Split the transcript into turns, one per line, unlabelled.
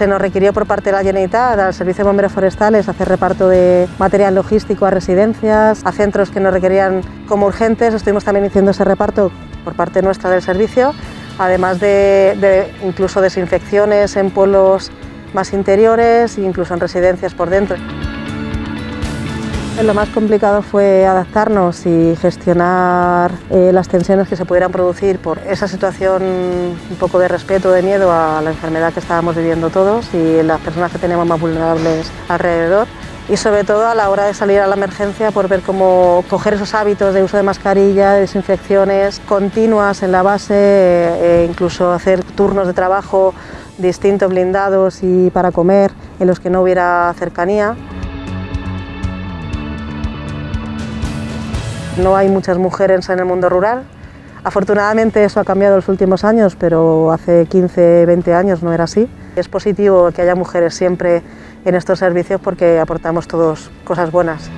Se nos requirió por parte de la Generalitat, al Servicio de Bomberos Forestales, hacer reparto de material logístico a residencias, a centros que nos requerían como urgentes. Estuvimos también haciendo ese reparto por parte nuestra del servicio, además de incluso desinfecciones en pueblos más interiores e incluso en residencias por dentro. Lo más complicado fue adaptarnos y gestionar las tensiones que se pudieran producir por esa situación, un poco de respeto, de miedo a la enfermedad que estábamos viviendo todos y las personas que teníamos más vulnerables alrededor. Y sobre todo a la hora de salir a la emergencia, por ver cómo coger esos hábitos de uso de mascarilla, de desinfecciones continuas en la base, incluso hacer turnos de trabajo distintos, blindados y para comer, en los que no hubiera cercanía. No hay muchas mujeres en el mundo rural. Afortunadamente eso ha cambiado en los últimos años, pero hace 15, 20 años no era así. Es positivo que haya mujeres siempre en estos servicios porque aportamos todos cosas buenas.